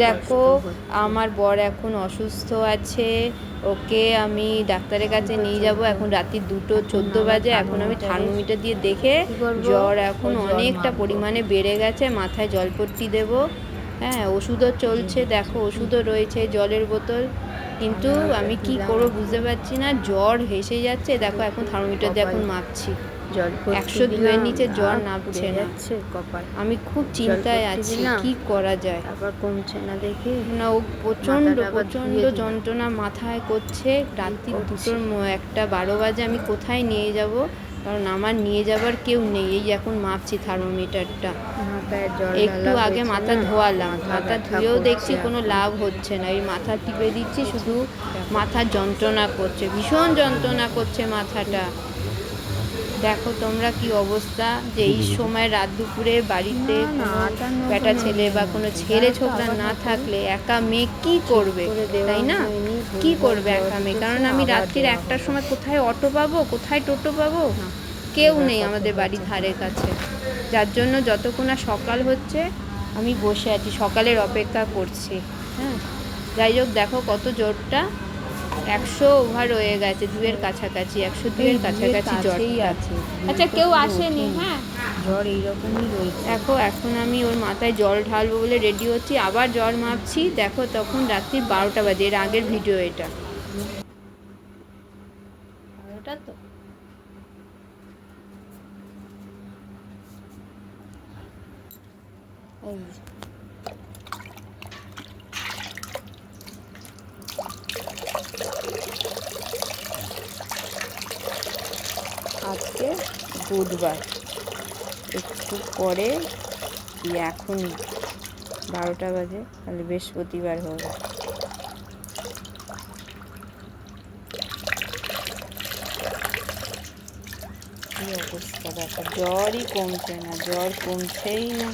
দেখো আমার বর এখন অসুস্থ আছে, ওকে আমি ডাক্তারের কাছে নিয়ে যাব। এখন রাত্রি 2:14 বাজে। এখন আমি থার্মোমিটার দিয়ে দেখে জ্বর এখন অনেকটা পরিমাণে বেড়ে গেছে, মাথায় জলপট্টি দেব। হ্যাঁ, ওষুধও চলছে, দেখো ওষুধও রয়েছে, জলের বোতল। কিন্তু আমি কি করবো বুঝতে পারছি না, জ্বর হেসে যাচ্ছে। দেখো এখন থার্মোমিটার দিয়ে এখন মাপছি, 102-এর নিচে জ্বর নামছে না। আমি খুব চিন্তায় আছি, কি করা যায়। আবার কমছে না দেখে না, ও প্রচণ্ড প্রচণ্ড যন্ত্রণা মাথায় করছে। রাত্রি 1:12 বাজে। আমি কোথায় নিয়ে যাব, কারণ আমার নিয়ে যাবার কেউ নেই। এই এখন মাপছি থার্মোমিটারটা। একটু আগে মাথা ধোয়ালাম, মাথা ধুয়েও দেখছি কোনো লাভ হচ্ছে না। এই মাথা টিপে দিচ্ছি, শুধু মাথা যন্ত্রণা করছে, ভীষণ যন্ত্রণা করছে মাথাটা। দেখো তোমরা কি অবস্থা, যে এই সময় রাত দুপুরে বাড়িতে বেটা ছেলে বা কোনো ছেলে ছোকরা না থাকলে একা মেয়ে কি করবে, তাই না? কি করবে একা মেয়ে? কারণ আমি রাত্রির 1টার সময় কোথায় অটো পাবো, কোথায় টোটো পাবো? কেউ নেই আমাদের বাড়ির ধারের কাছে। যার জন্য যতক্ষণ না সকাল হচ্ছে আমি বসে আছি, সকালের অপেক্ষা করছি। হ্যাঁ, যাই হোক, দেখো কত জোরটা, 100 ওভার হয়ে গেছে, 2-এর কাছাকাছি, 102-এর কাছাকাছি জ্বরই আছে। আচ্ছা, কেউ আসেনি? হ্যাঁ, জ্বর এইরকমই রয়েছে। দেখো এখন আমি ওর মাথায় জল ঢালবো বলে রেডি হচ্ছি, আবার জ্বর মাপছি। দেখো তখন রাত্রি 12টা বাজে, এর আগের ভিডিও এটা। ওটা তো আজকে বুধবার, একটু পরে এখনই 12টা বাজে, তাহলে বৃহস্পতিবার হবে। কি অবস্থা দেখো, জ্বরই কমছে না, জ্বর কমছেই না।